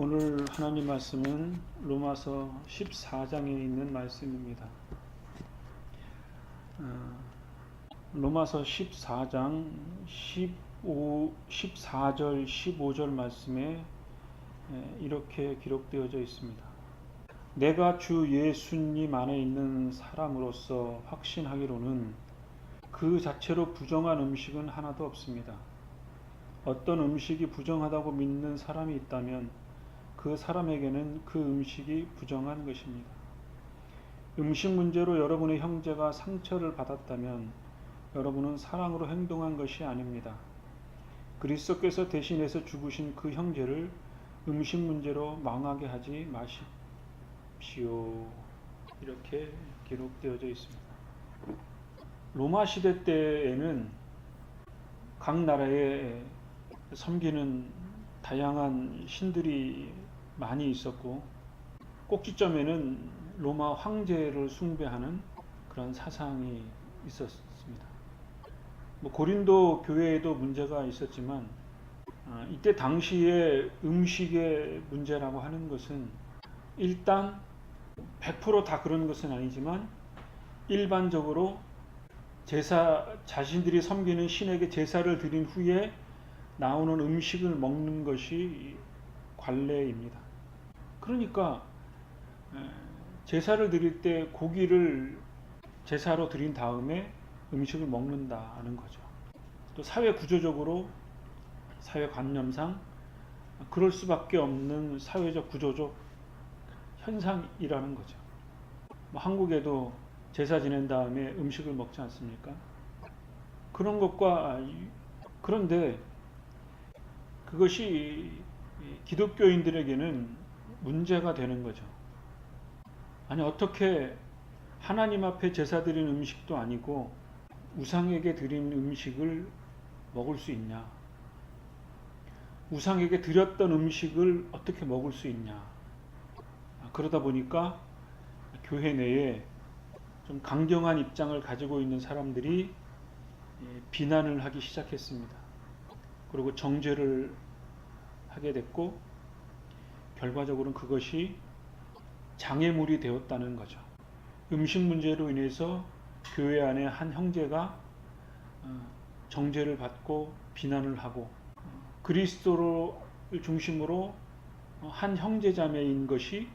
오늘 하나님 말씀은 로마서 14장에 있는 말씀입니다. 로마서 14장 14절 15절 말씀에 이렇게 기록되어져 있습니다. 내가 주 예수님 안에 있는 사람으로서 확신하기로는 그 자체로 부정한 음식은 하나도 없습니다. 어떤 음식이 부정하다고 믿는 사람이 있다면 그 사람에게는 그 음식이 부정한 것입니다. 음식 문제로 여러분의 형제가 상처를 받았다면 여러분은 사랑으로 행동한 것이 아닙니다. 그리스도께서 대신해서 죽으신 그 형제를 음식 문제로 망하게 하지 마십시오. 이렇게 기록되어져 있습니다. 로마 시대 때에는 각 나라에 섬기는 다양한 신들이 많이 있었고, 꼭지점에는 로마 황제를 숭배하는 그런 사상이 있었습니다. 고린도 교회에도 문제가 있었지만, 이때 당시에 음식의 문제라고 하는 것은 일단 100% 그런 것은 아니지만 일반적으로 자신들이 섬기는 신에게 제사를 드린 후에 나오는 음식을 먹는 것이 관례입니다. 그러니까 제사를 드릴 때 고기를 제사로 드린 다음에 음식을 먹는다는 거죠. 또 사회 구조적으로, 사회 관념상 그럴 수밖에 없는 사회적 구조적 현상이라는 거죠. 한국에도 제사 지낸 다음에 음식을 먹지 않습니까? 그런 것과 그런데 그것이 기독교인들에게는 문제가 되는 거죠. 아니, 어떻게 하나님 앞에 제사 드린 음식도 아니고 우상에게 드린 음식을 먹을 수 있냐? 우상에게 드렸던 음식을 어떻게 먹을 수 있냐? 그러다 보니까 교회 내에 좀 강경한 입장을 가지고 있는 사람들이 비난을 하기 시작했습니다. 그리고 정죄를 하게 됐고, 결과적으로는 그것이 장애물이 되었다는 거죠. 음식 문제로 인해서 교회 안에 한 형제가 정죄를 받고 비난을 하고, 그리스도를 중심으로 한 형제자매인 것이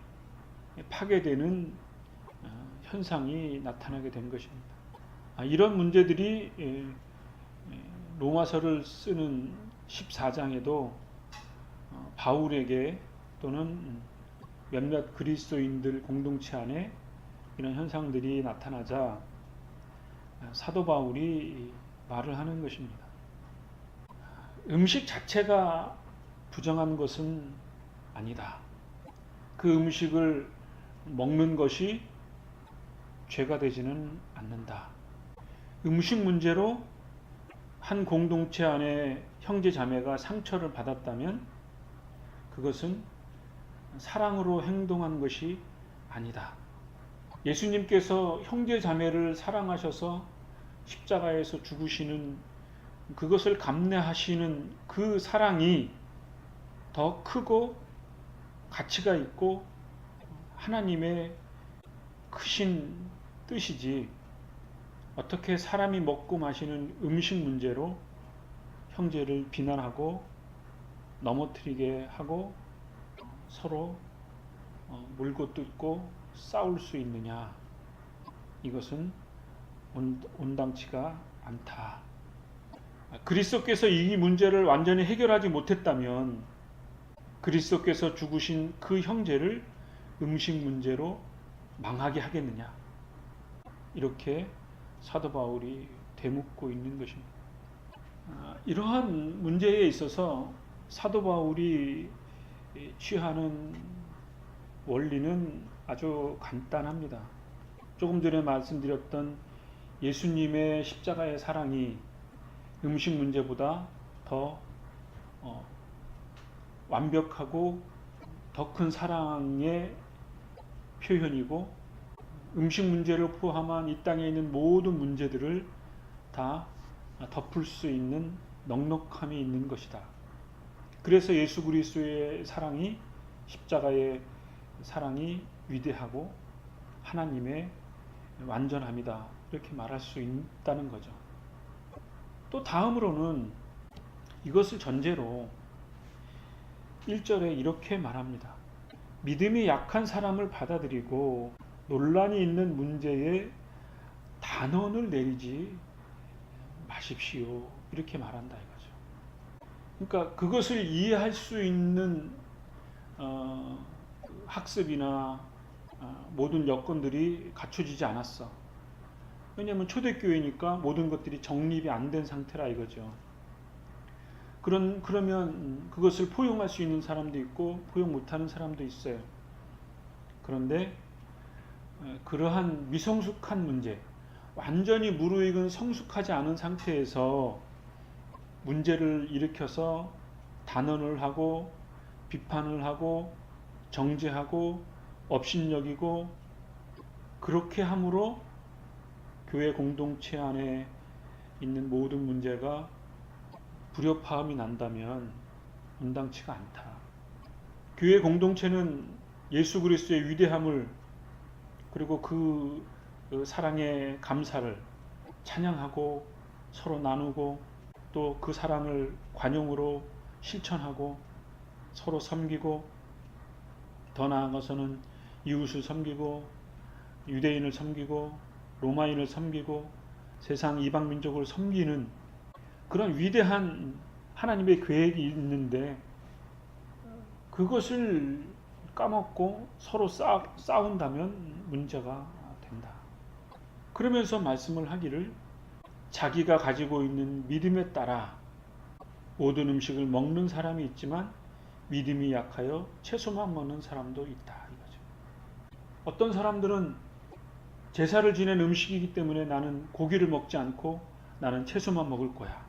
파괴되는 현상이 나타나게 된 것입니다. 이런 문제들이 로마서를 쓰는 14장에도 바울에게 또는 몇몇 그리스도인들 공동체 안에 이런 현상들이 나타나자 사도 바울이 말을 하는 것입니다. 음식 자체가 부정한 것은 아니다. 그 음식을 먹는 것이 죄가 되지는 않는다. 음식 문제로 한 공동체 안에 형제 자매가 상처를 받았다면 그것은 사랑으로 행동한 것이 아니다. 예수님께서 형제 자매를 사랑하셔서 십자가에서 죽으시는 그것을 감내하시는 그 사랑이 더 크고 가치가 있고 하나님의 크신 뜻이지, 어떻게 사람이 먹고 마시는 음식 문제로 형제를 비난하고 넘어뜨리게 하고 서로 물고 뜯고 싸울 수 있느냐? 이것은 온당치가 않다. 그리스도께서 이 문제를 완전히 해결하지 못했다면 그리스도께서 죽으신 그 형제를 음식 문제로 망하게 하겠느냐? 이렇게 사도 바울이 되묻고 있는 것입니다. 이러한 문제에 있어서 사도 바울이 취하는 원리는 아주 간단합니다. 조금 전에 말씀드렸던 예수님의 십자가의 사랑이 음식 문제보다 더 완벽하고 더 큰 사랑의 표현이고, 음식 문제를 포함한 이 땅에 있는 모든 문제들을 다 덮을 수 있는 넉넉함이 있는 것이다. 그래서 예수 그리스도의 사랑이 십자가의 사랑이 위대하고 하나님의 완전함이다. 이렇게 말할 수 있다는 거죠. 또 다음으로는 이것을 전제로 1절에 이렇게 말합니다. 믿음이 약한 사람을 받아들이고 논란이 있는 문제에 단언을 내리지 마십시오. 이렇게 말한다 이거죠. 그러니까 그것을 이해할 수 있는 학습이나 모든 여건들이 갖춰지지 않았어. 왜냐하면 초대교회니까 모든 것들이 정립이 안 된 상태라 이거죠. 그러면 그것을 포용할 수 있는 사람도 있고 포용 못하는 사람도 있어요. 그런데 그러한 미성숙한 문제, 완전히 무르익은 성숙하지 않은 상태에서 문제를 일으켜서 단언을 하고 비판을 하고 정죄하고 업신여기고 그렇게 함으로 교회 공동체 안에 있는 모든 문제가 불협화음이 난다면 온당치가 않다. 교회 공동체는 예수 그리스도의 위대함을 그리고 그 사랑의 감사를 찬양하고 서로 나누고 또 그 사랑을 관용으로 실천하고 서로 섬기고 더 나아가서는 이웃을 섬기고 유대인을 섬기고 로마인을 섬기고 세상 이방 민족을 섬기는 그런 위대한 하나님의 계획이 있는데 그것을 까먹고 서로 싸운다면 문제가 된다. 그러면서 말씀을 하기를 자기가 가지고 있는 믿음에 따라 모든 음식을 먹는 사람이 있지만 믿음이 약하여 채소만 먹는 사람도 있다. 이거죠. 어떤 사람들은 제사를 지낸 음식이기 때문에 나는 고기를 먹지 않고 나는 채소만 먹을 거야.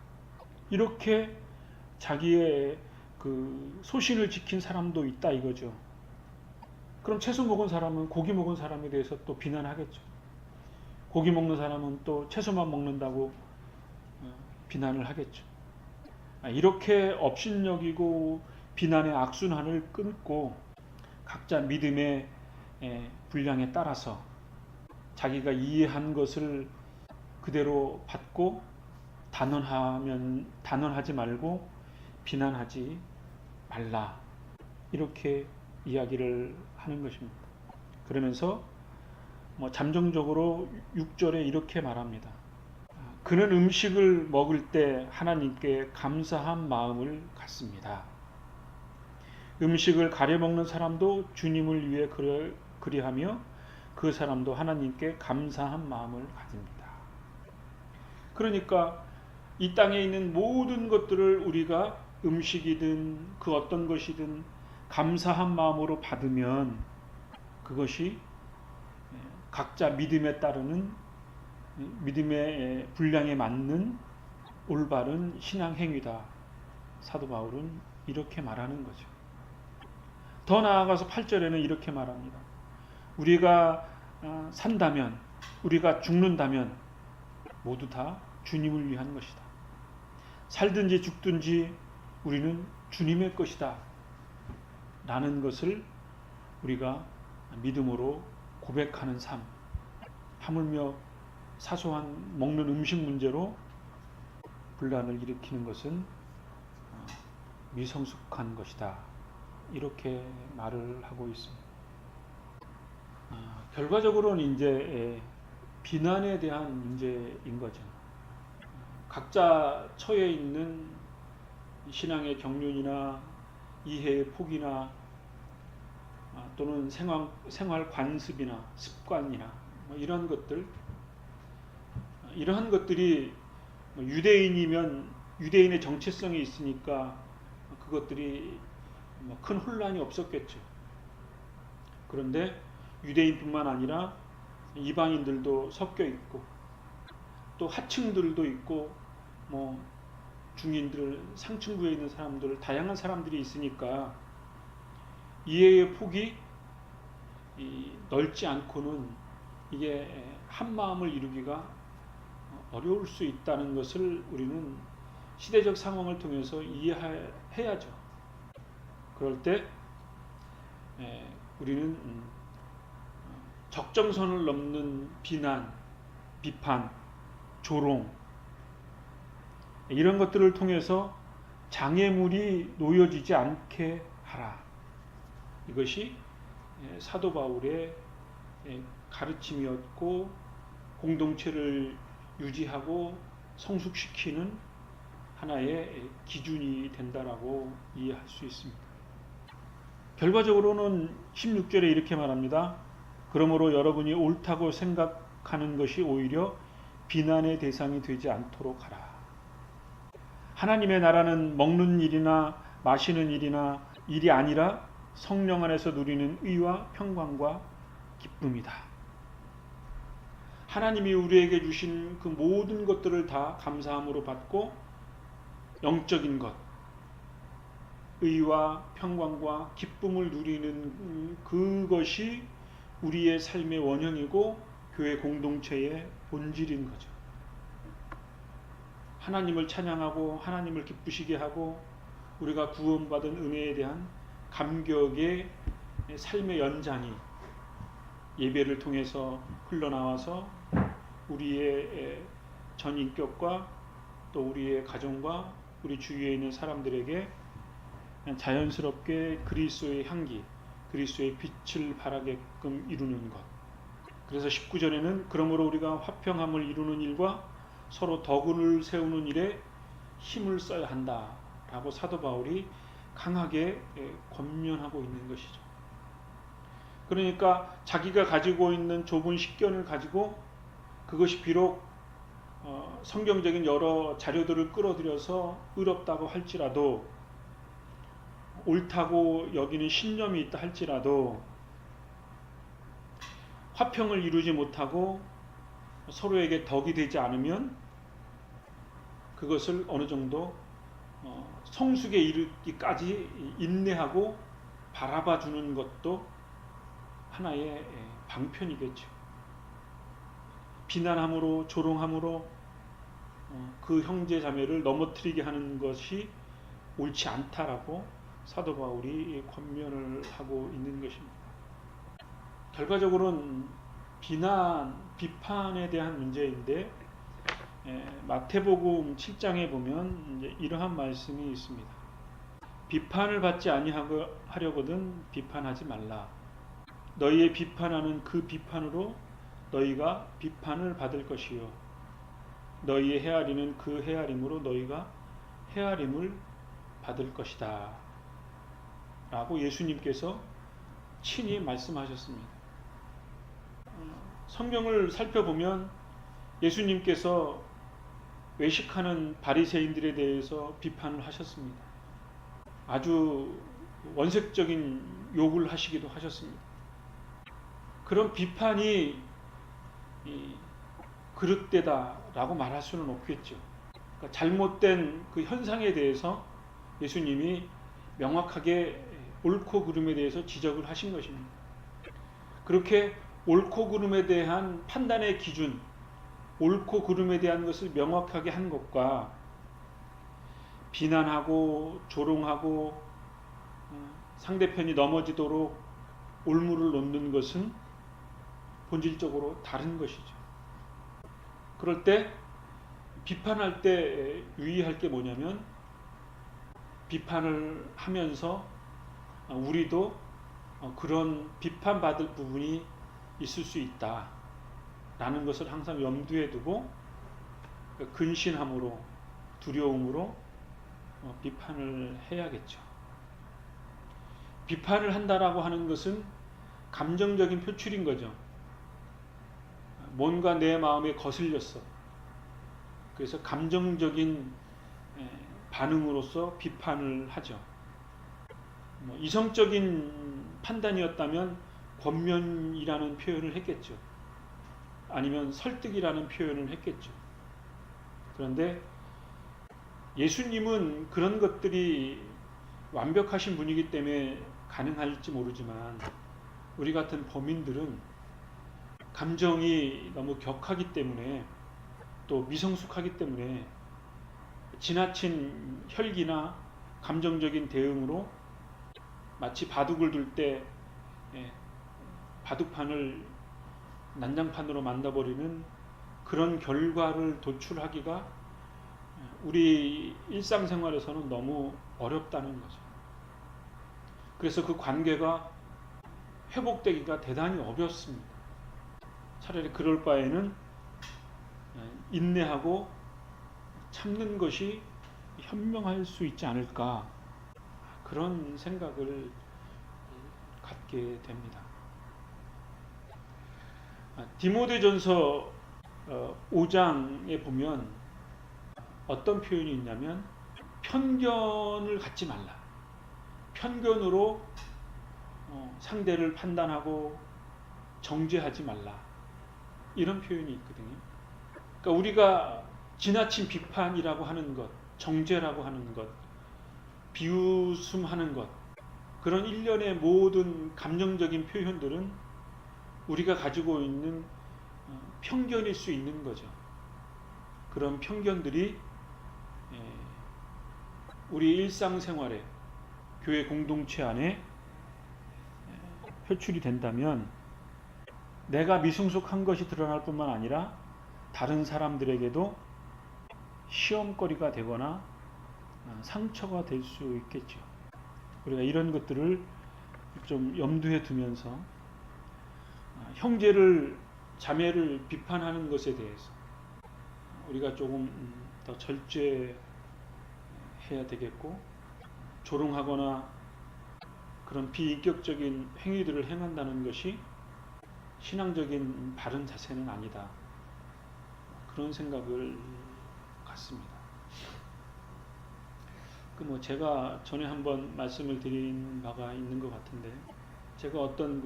이렇게 자기의 그 소신을 지킨 사람도 있다 이거죠. 그럼 채소 먹은 사람은 고기 먹은 사람에 대해서 또 비난하겠죠. 고기 먹는 사람은 또 채소만 먹는다고 비난을 하겠죠. 이렇게 업신여기고 비난의 악순환을 끊고 각자 믿음의 분량에 따라서 자기가 이해한 것을 그대로 받고 단언하지 말고 비난하지 말라. 이렇게 이야기를 하는 것입니다. 그러면서 잠정적으로 6절에 이렇게 말합니다. 그는 음식을 먹을 때 하나님께 감사한 마음을 갖습니다. 음식을 가려 먹는 사람도 주님을 위해 그리하며 그 사람도 하나님께 감사한 마음을 가집니다. 그러니까 이 땅에 있는 모든 것들을 우리가 음식이든 그 어떤 것이든 감사한 마음으로 받으면 그것이 각자 믿음에 따르는 믿음의 분량에 맞는 올바른 신앙 행위다. 사도 바울은 이렇게 말하는 거죠. 더 나아가서 8절에는 이렇게 말합니다. 우리가 산다면, 우리가 죽는다면 모두 다 주님을 위한 것이다. 살든지 죽든지 우리는 주님의 것이다. 라는 것을 우리가 믿음으로 고백하는 삶. 하물며 사소한 먹는 음식 문제로 분란을 일으키는 것은 미성숙한 것이다. 이렇게 말을 하고 있습니다. 결과적으로는 이제 비난에 대한 문제인 거죠. 각자 처해 있는 신앙의 경륜이나 이해의 폭이나 또는 생활 관습이나 습관이나 이런 것들, 이러한 것들이 유대인이면 유대인의 정체성이 있으니까 그것들이 큰 혼란이 없었겠죠. 그런데 유대인뿐만 아니라 이방인들도 섞여 있고 또 하층들도 있고 중인들, 상층부에 있는 사람들, 다양한 사람들이 있으니까 이해의 폭이 넓지 않고는 이게 한 마음을 이루기가 어려울 수 있다는 것을 우리는 시대적 상황을 통해서 이해해야죠. 그럴 때 우리는 적정선을 넘는 비난, 비판, 조롱 이런 것들을 통해서 장애물이 놓여지지 않게 하라. 이것이 사도 바울의 가르침이었고 공동체를 유지하고 성숙시키는 하나의 기준이 된다라고 이해할 수 있습니다. 결과적으로는 16절에 이렇게 말합니다. 그러므로 여러분이 옳다고 생각하는 것이 오히려 비난의 대상이 되지 않도록 하라. 하나님의 나라는 먹는 일이나 마시는 일이 아니라 성령 안에서 누리는 의와 평강과 기쁨이다. 하나님이 우리에게 주신 그 모든 것들을 다 감사함으로 받고 영적인 것, 의와 평강과 기쁨을 누리는 그것이 우리의 삶의 원형이고 교회 공동체의 본질인 거죠. 하나님을 찬양하고 하나님을 기쁘시게 하고 우리가 구원받은 은혜에 대한 감격의 삶의 연장이 예배를 통해서 흘러나와서 우리의 전인격과 또 우리의 가정과 우리 주위에 있는 사람들에게 자연스럽게 그리스도의 향기, 그리스도의 빛을 발하게끔 이루는 것. 그래서 19절에는 그러므로 우리가 화평함을 이루는 일과 서로 덕을 세우는 일에 힘을 써야 한다라고 사도 바울이 강하게 권면하고 있는 것이죠. 그러니까 자기가 가지고 있는 좁은 식견을 가지고 그것이 비록 성경적인 여러 자료들을 끌어들여서 의롭다고 할지라도 옳다고 여기는 신념이 있다 할지라도 화평을 이루지 못하고 서로에게 덕이 되지 않으면 그것을 어느 정도 성숙에 이르기까지 인내하고 바라봐 주는 것도 하나의 방편이겠죠. 비난함으로 조롱함으로 그 형제 자매를 넘어뜨리게 하는 것이 옳지 않다라고 사도 바울이 권면을 하고 있는 것입니다. 결과적으로는 비난, 비판에 대한 문제인데 마태복음 7장에 보면 이제 이러한 말씀이 있습니다. 비판을 받지 아니하려거든 비판하지 말라. 너희의 비판하는 그 비판으로 너희가 비판을 받을 것이요 너희의 헤아리는 그 헤아림으로 너희가 헤아림을 받을 것이다 라고 예수님께서 친히 말씀하셨습니다. 성경을 살펴보면 예수님께서 외식하는 바리새인들에 대해서 비판을 하셨습니다. 아주 원색적인 욕을 하시기도 하셨습니다. 그런 비판이 그릇되다라고 말할 수는 없겠죠. 그러니까 잘못된 그 현상에 대해서 예수님이 명확하게 옳고 그름에 대해서 지적을 하신 것입니다. 그렇게 옳고 그름에 대한 판단의 기준, 옳고 그름에 대한 것을 명확하게 한 것과 비난하고 조롱하고 상대편이 넘어지도록 올무를 놓는 것은 본질적으로 다른 것이죠. 그럴 때 비판할 때 유의할 게 뭐냐면 비판을 하면서 우리도 그런 비판받을 부분이 있을 수 있다 라는 것을 항상 염두에 두고 근신함으로 두려움으로 비판을 해야겠죠. 비판을 한다라고 하는 것은 감정적인 표출인 거죠. 뭔가 내 마음에 거슬렸어. 그래서 감정적인 반응으로서 비판을 하죠. 이성적인 판단이었다면 권면이라는 표현을 했겠죠. 아니면 설득이라는 표현을 했겠죠. 그런데 예수님은 그런 것들이 완벽하신 분이기 때문에 가능할지 모르지만 우리 같은 범인들은 감정이 너무 격하기 때문에 또 미성숙하기 때문에 지나친 혈기나 감정적인 대응으로 마치 바둑을 둘 때 예, 바둑판을 난장판으로 만들어버리는 그런 결과를 도출하기가 우리 일상생활에서는 너무 어렵다는 거죠. 그래서 그 관계가 회복되기가 대단히 어렵습니다. 차라리 그럴 바에는 인내하고 참는 것이 현명할 수 있지 않을까, 그런 생각을 갖게 됩니다. 디모데전서 5장에 보면 어떤 표현이 있냐면 편견을 갖지 말라. 편견으로 상대를 판단하고 정죄하지 말라. 이런 표현이 있거든요. 그러니까 우리가 지나친 비판이라고 하는 것, 정죄라고 하는 것, 비웃음하는 것, 그런 일련의 모든 감정적인 표현들은 우리가 가지고 있는 편견일 수 있는 거죠. 그런 편견들이 우리 일상생활에, 교회 공동체 안에 표출이 된다면 내가 미성숙한 것이 드러날 뿐만 아니라 다른 사람들에게도 시험거리가 되거나 상처가 될 수 있겠죠. 우리가 이런 것들을 좀 염두에 두면서 형제를, 자매를 비판하는 것에 대해서 우리가 조금 더 절제해야 되겠고, 조롱하거나 그런 비인격적인 행위들을 행한다는 것이 신앙적인 바른 자세는 아니다. 그런 생각을 갖습니다. 제가 전에 한번 말씀을 드린 바가 있는 것 같은데, 제가 어떤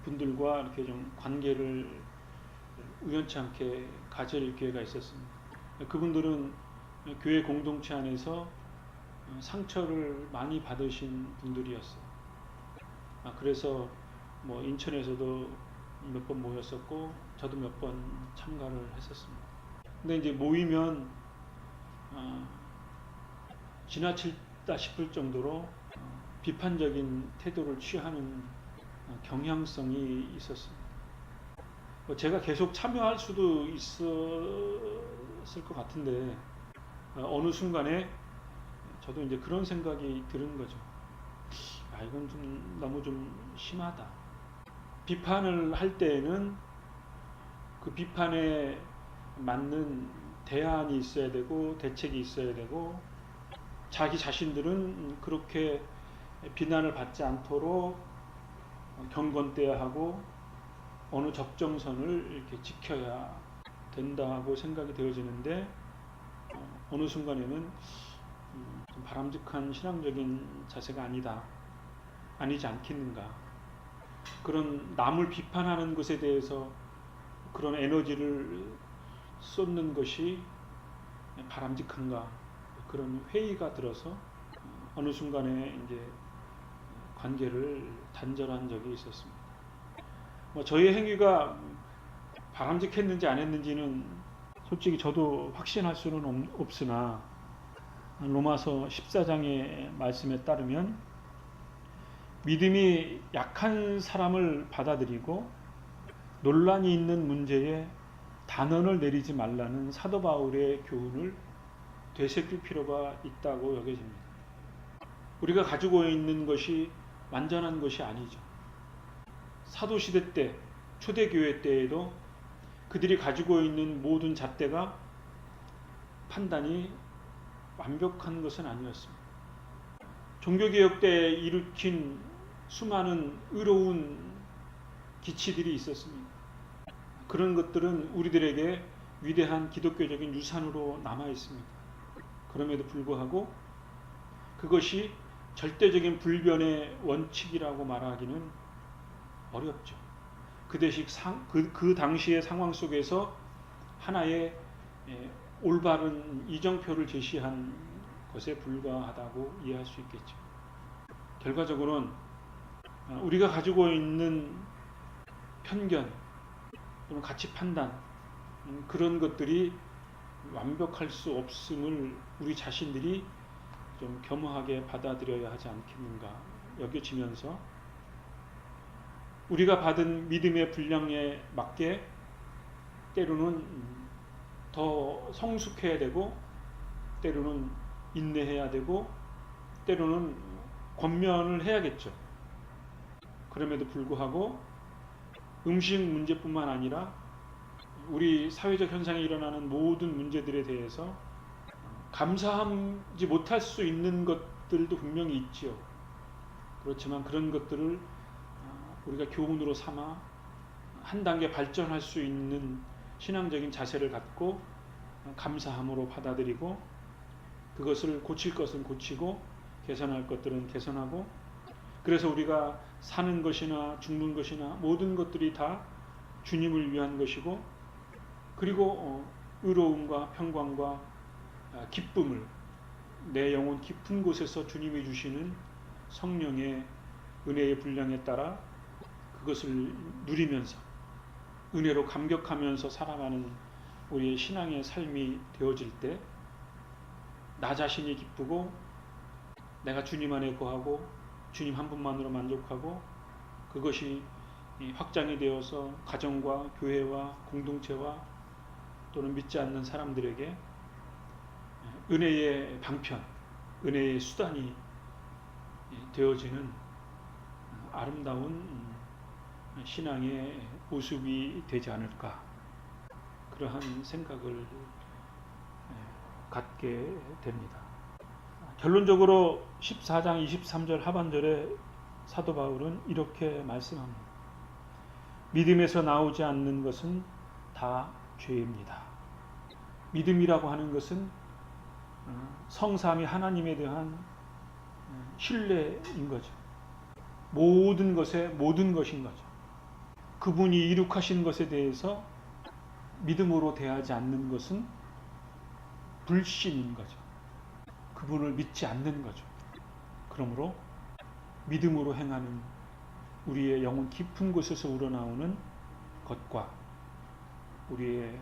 분들과 이렇게 좀 관계를 우연치 않게 가질 기회가 있었습니다. 그분들은 교회 공동체 안에서 상처를 많이 받으신 분들이었어요. 그래서 인천에서도 몇 번 모였었고, 저도 몇 번 참가를 했었습니다. 근데 이제 모이면 지나치다 싶을 정도로 비판적인 태도를 취하는 경향성이 있었습니다. 제가 계속 참여할 수도 있었을 것 같은데 어느 순간에 저도 이제 그런 생각이 드는 거죠. 이건 좀 너무 좀 심하다. 비판을 할 때에는 그 비판에 맞는 대안이 있어야 되고 대책이 있어야 되고, 자기 자신들은 그렇게 비난을 받지 않도록 경건돼야 하고 어느 적정선을 이렇게 지켜야 된다고 생각이 되어지는데, 어느 순간에는 좀 바람직한 신앙적인 자세가 아니지 않겠는가. 그런 남을 비판하는 것에 대해서 그런 에너지를 쏟는 것이 바람직한가, 그런 회의가 들어서 어느 순간에 이제 관계를 단절한 적이 있었습니다. 저의 행위가 바람직했는지 안 했는지는 솔직히 저도 확신할 수는 없으나, 로마서 14장의 말씀에 따르면 믿음이 약한 사람을 받아들이고 논란이 있는 문제에 단언을 내리지 말라는 사도 바울의 교훈을 되새길 필요가 있다고 여겨집니다. 우리가 가지고 있는 것이 완전한 것이 아니죠. 사도시대 때, 초대교회 때에도 그들이 가지고 있는 모든 잣대가, 판단이 완벽한 것은 아니었습니다. 종교개혁 때 일으킨 수많은 의로운 기치들이 있었습니다. 그런 것들은 우리들에게 위대한 기독교적인 유산으로 남아 있습니다. 그럼에도 불구하고 그것이 절대적인 불변의 원칙이라고 말하기는 어렵죠. 그 대신 그 당시의 상황 속에서 하나의 올바른 이정표를 제시한 것에 불과하다고 이해할 수 있겠죠. 결과적으로는 우리가 가지고 있는 편견 또는 가치 판단, 그런 것들이 완벽할 수 없음을 우리 자신들이 좀 겸허하게 받아들여야 하지 않겠는가 여겨지면서 우리가 받은 믿음의 분량에 맞게 때로는 더 성숙해야 되고, 때로는 인내해야 되고, 때로는 권면을 해야겠죠. 그럼에도 불구하고 음식 문제뿐만 아니라 우리 사회적 현상에 일어나는 모든 문제들에 대해서 감사하지 못할 수 있는 것들도 분명히 있지요. 그렇지만 그런 것들을 우리가 교훈으로 삼아 한 단계 발전할 수 있는 신앙적인 자세를 갖고 감사함으로 받아들이고, 그것을 고칠 것은 고치고 개선할 것들은 개선하고, 그래서 우리가 사는 것이나 죽는 것이나 모든 것들이 다 주님을 위한 것이고, 그리고 의로움과 평강과 기쁨을 내 영혼 깊은 곳에서 주님이 주시는 성령의 은혜의 분량에 따라 그것을 누리면서 은혜로 감격하면서 살아가는 우리의 신앙의 삶이 되어질 때, 나 자신이 기쁘고 내가 주님 안에 거하고 주님 한 분만으로 만족하고, 그것이 확장이 되어서 가정과 교회와 공동체와 또는 믿지 않는 사람들에게 은혜의 방편, 은혜의 수단이 되어지는 아름다운 신앙의 모습이 되지 않을까, 그러한 생각을 갖게 됩니다. 결론적으로 14장 23절 하반절에 사도 바울은 이렇게 말씀합니다. 믿음에서 나오지 않는 것은 다 죄입니다. 믿음이라고 하는 것은 성삼위 하나님에 대한 신뢰인 거죠. 모든 것의 모든 것인 거죠. 그분이 이룩하신 것에 대해서 믿음으로 대하지 않는 것은 불신인 거죠. 그분을 믿지 않는 거죠. 그러므로 믿음으로 행하는 우리의 영혼 깊은 곳에서 우러나오는 것과 우리의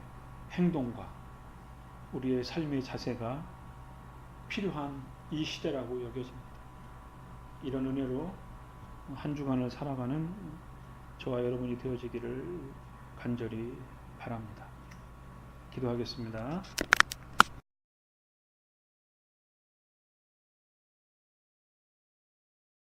행동과 우리의 삶의 자세가 필요한 이 시대라고 여겨집니다. 이런 은혜로 한 주간을 살아가는 저와 여러분이 되어지기를 간절히 바랍니다. 기도하겠습니다.